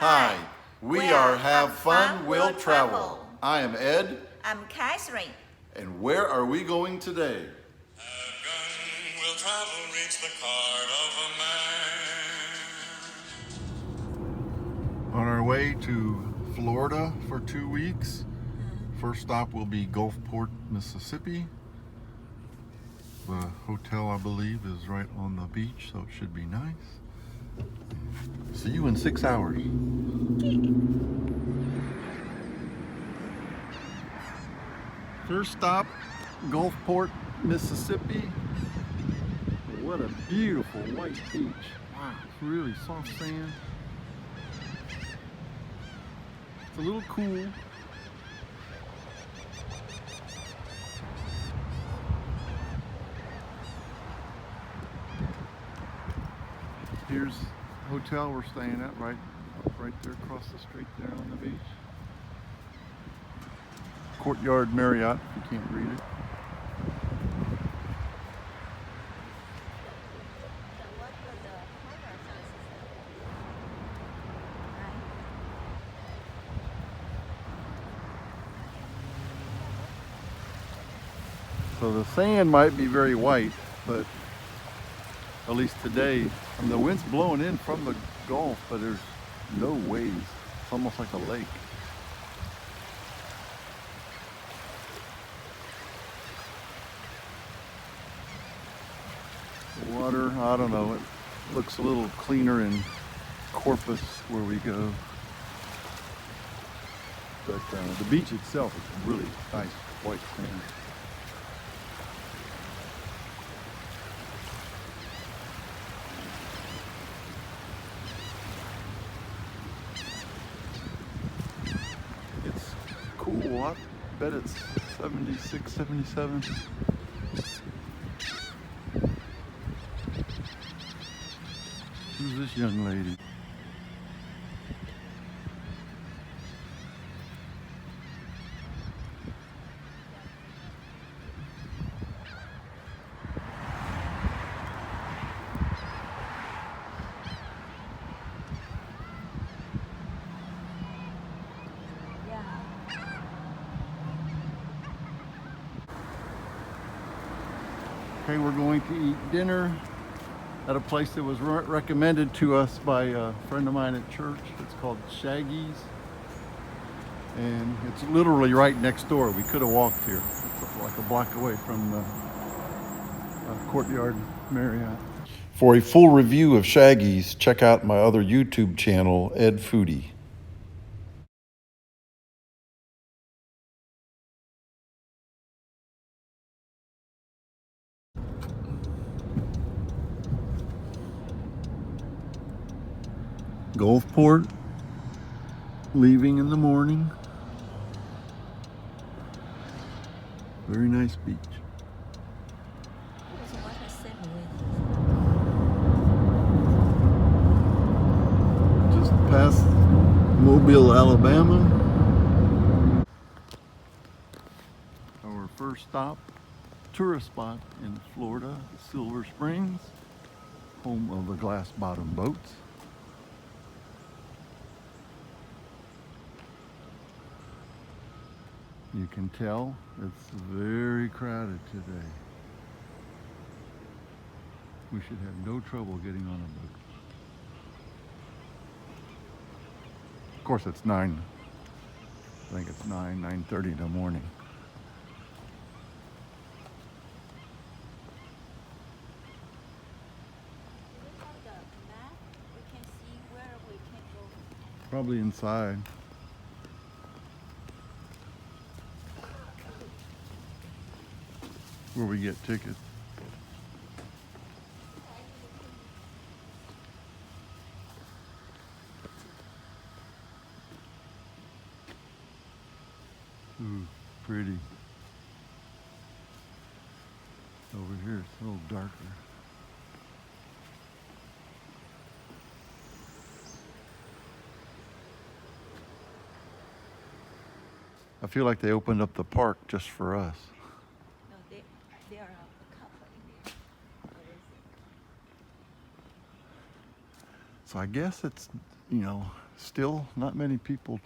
Hi, we are Have Fun, We'll Travel. I am Ed. I'm Catherine. And where are we going today? Have fun, we'll travel, reach the card of a man. On our way to Florida for 2 weeks. First stop will be Gulfport, Mississippi. The hotel, I believe, is right on the beach, so it should be nice. See you in 6 hours. First stop, Gulfport, Mississippi. What a beautiful white beach. Wow, really soft sand. It's a little cool. Here's the hotel we're staying at, right there across the street there on the beach. Courtyard Marriott, if you can't read it. So the sand might be very white, but at least today, the wind's blowing in from the Gulf, but there's no waves. It's almost like a lake. The water, I don't know, it looks a little cleaner in Corpus where we go. But the beach itself is really nice white sand. Cool, I bet it's 76, 77. Who's this young lady? Okay, we're going to eat dinner at a place that was recommended to us by a friend of mine at church. It's called Shaggy's, and it's literally right next door. We could have walked here. It's like a block away from the Courtyard Marriott. For a full review of Shaggy's, check out my other YouTube channel, Ed Foodie. Gulfport, leaving in the morning. Very nice beach. Just past Mobile, Alabama. Our first stop, tourist spot in Florida, Silver Springs, home of the glass bottom boats. You can tell it's very crowded today. We should have no trouble getting on a boat. Of course, it's 9. I think it's 9:30 in the morning. Probably inside. Where we get tickets. Ooh, pretty. Over here it's a little darker. I feel like they opened up the park just for us. There are a couple in there. So I guess it's, still not many people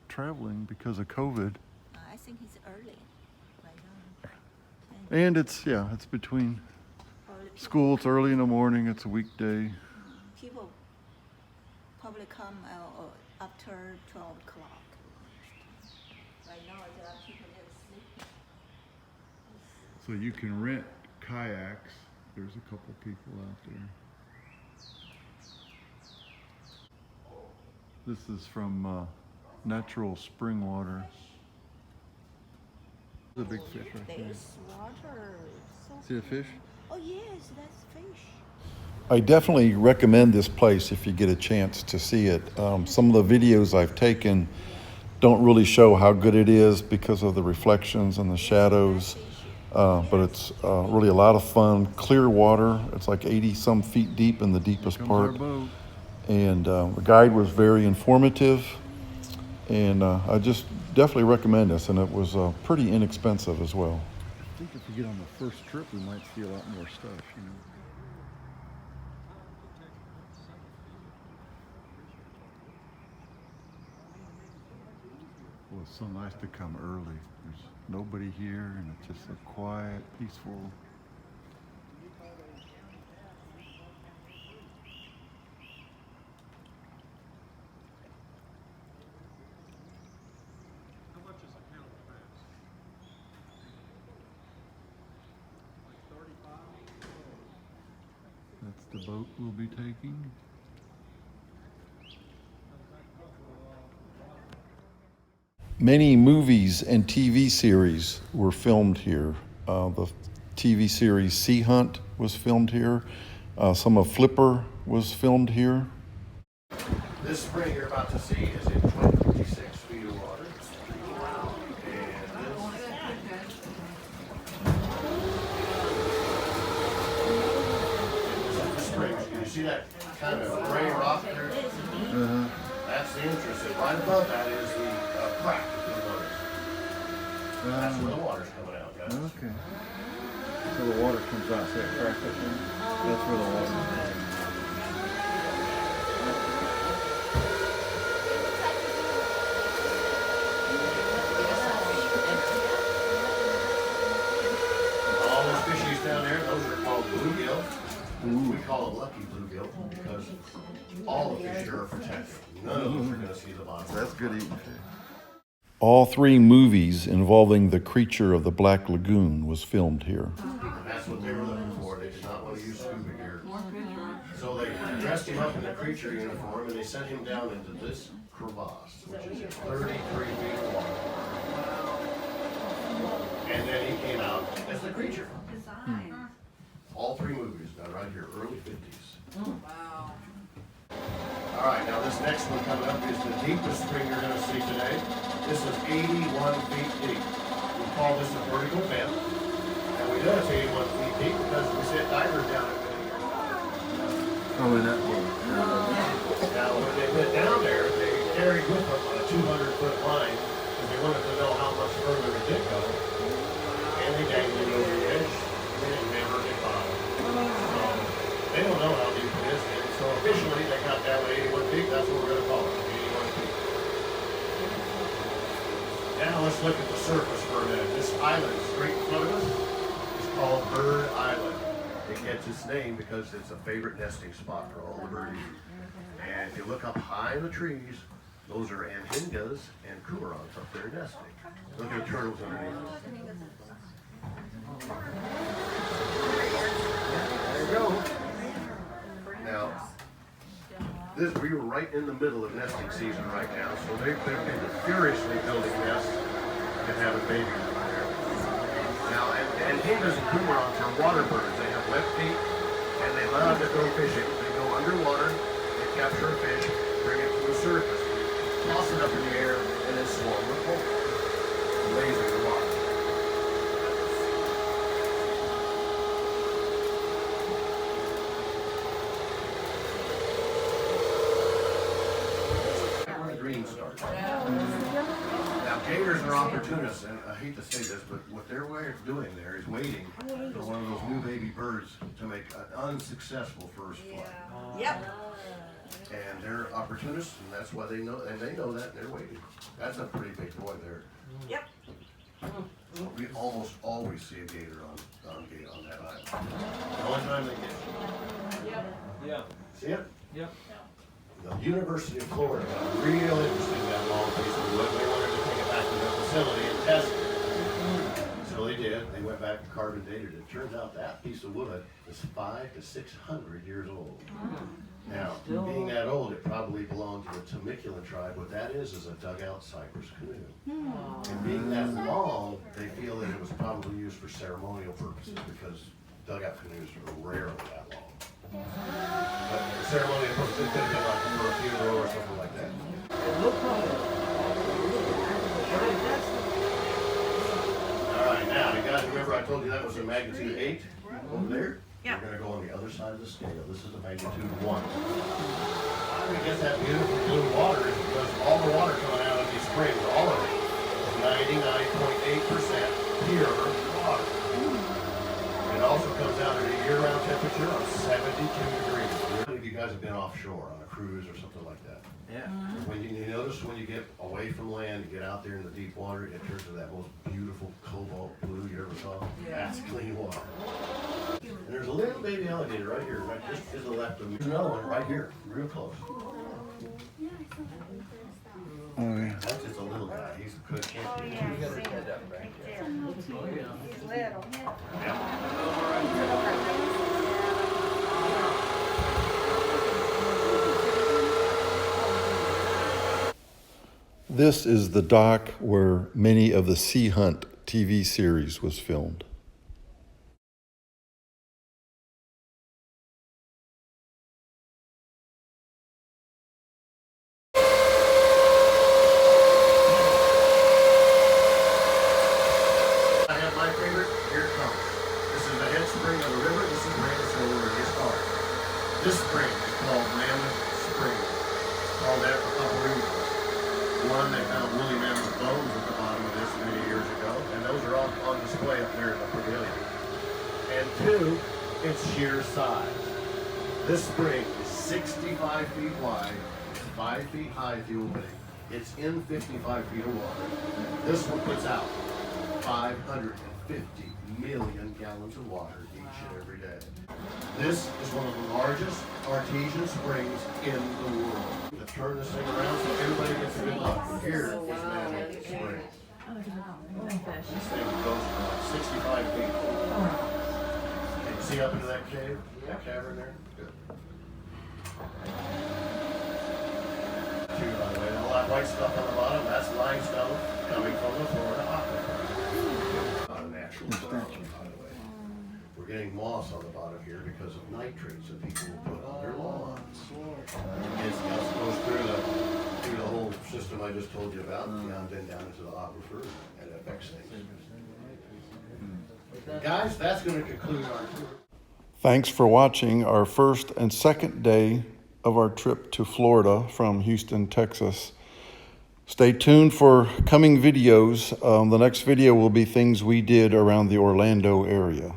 traveling because of COVID. I think it's early right now. And it's between Early people, school. It's early in the morning. It's a weekday. people probably come after 12 o'clock. Right now, there are people that sleep. So you can rent kayaks. There's a couple people out there. This is from natural spring water. The big fish right there. There's water. So See a fish? Oh yes, that's fish. I definitely recommend this place if you get a chance to see it. Some of the videos I've taken don't really show how good it is because of the reflections and the shadows. But it's really a lot of fun. Clear water. It's like 80 some feet deep in the deepest part. And the guide was very informative. And I just definitely recommend this. And it was pretty inexpensive as well. I think if we get on the first trip, we might see a lot more stuff, you know. Well, it's so nice to come early. There's nobody here, and it's just so quiet, peaceful. How much is a pound of bass? Like 35? That's the boat we'll be taking. Many movies and TV series were filmed here. The TV series Sea Hunt was filmed here. Some of Flipper was filmed here. This spring you're about to see is in 26 feet of water. And this spring, you see that kind of gray rock there? That's the entrance. And right above that is the crack, if you notice. That's where the water's coming out, guys. Okay. So the water comes out, say a crack up there? That's where the water comes out. All those fishies down there, those are called bluegill. We call them lucky bluegill because all the fish here are protected. None of them are going to see the bottom. That's good eating fish. All three movies involving the creature of the Black Lagoon was filmed here. And that's what they were looking for. They did not want to use scuba gear. So they dressed him up in the creature uniform and they sent him down into this crevasse, which is 33 feet of water. And then he came out as the creature. All three movies done right here, early 50s. Wow. All right, now this next one coming up is the deepest spring you're going to see today. This is 81 feet deep. We call this a vertical vent. And we know it's 81 feet deep because we set divers down it many years ago. Oh, and that one. Now, when they went down there, they carried with them a 200-foot line because they wanted to know how much further it did go. And they dangled it over the edge. They didn't never get bottom. So they don't know how deep it is. And so officially, they got down to 81 feet. That's what we're going to call it, 81 feet. Now let's look at the surface for a minute. This island straight in front of us is called Bird Island. It gets its name because it's a favorite nesting spot for all the birdies. And if you look up high in the trees, those are anhingas and coumarons up there nesting. Look at the turtles underneath us. There you go. Now, we were right in the middle of nesting season right now, so they've been furiously building nests and having babies over there. Now, anhingas and coumarons are water birds. They have web feet, and they love to go fishing. They go underwater, they capture a fish, bring it to the surface, toss it up in the air, and then swarm with holes, blazing the water. That's where the green starts. Now, gators are opportunists, and I hate to say this, but what they're doing there is waiting for one of those new baby birds to make an unsuccessful first flight. Yep. And they're opportunists, and that's why they know, and they know that, and they're waiting. That's a pretty big boy there. Yep. We almost always see a gator on that island. The only time they get Yeah. see it? Yep. The University of Florida got real interested in that long piece of wood. They wanted to take it back to the facility and test it. So they did. They went back and carbon dated it. Turns out that piece of wood is 500 to 600 years old. Now, being that old, it probably belonged to the Temecula tribe. What that is a dugout cypress canoe. And being that long, they feel that it was probably used for ceremonial purposes because dugout canoes are rarely that long. But for ceremonial purposes, it could have been like for a funeral or something like that. All right, now, you guys remember I told you that was a magnitude 8 over there? Yeah. We're going to go on the other side of the scale. This is a magnitude 1. Why we get that beautiful blue water is because all the water coming out of these springs, all of it, is 99.8% pure water. It also comes out at a year-round temperature of 72 degrees. How many of you guys have been offshore on a cruise or something like that? Yeah. When you notice when you get away from land, you get out there in the deep water, it turns to that most beautiful cobalt blue you ever saw. That's clean water. And there's a little baby alligator right here, right just to the left of me. There's another one right here, real close. Oh, yeah. That's just a little guy. He's a good kid. Oh, yeah, I see him. He's little. This is the dock where many of the Sea Hunt TV series was filmed. I have my favorite. Here it comes. This is the head spring of the river. This is where it's where it starts. This spring is called Mammoth Spring. It's called that for a couple reasons. One, they found woolly mammoth bones at the bottom of this many years ago, and those are all on display up there in the pavilion. And two, its sheer size. This spring is 65 feet wide, 5 feet high if you will believe. It's in 55 feet of water. This one puts out 550 million gallons of water each and every day. This is one of the largest artesian springs in the world. To turn this thing around so everybody gets a good look. Here is Mammoth Spring. This thing goes for like 65 feet. Can you see up into that cave? That cavern there? Good. By the way, all that white stuff on the bottom, that's limestone coming from the Florida aquifer. Not a natural stone, by the way. We're getting moss on the bottom here because of nitrates that people will put on their lawns. It goes through the whole system I just told you about, and then down into the aquifer, and it affects things. Guys, that's going to conclude our tour. Thanks for watching our first and second day of our trip to Florida from Houston, Texas. Stay tuned for coming videos. The next video will be things we did around the Orlando area,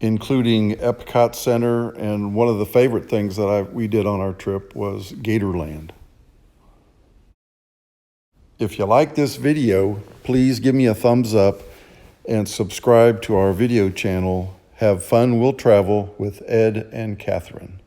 including Epcot Center, and one of the favorite things that we did on our trip was Gatorland. If you like this video, please give me a thumbs up and subscribe to our video channel. Have fun, we'll travel with Ed and Catherine.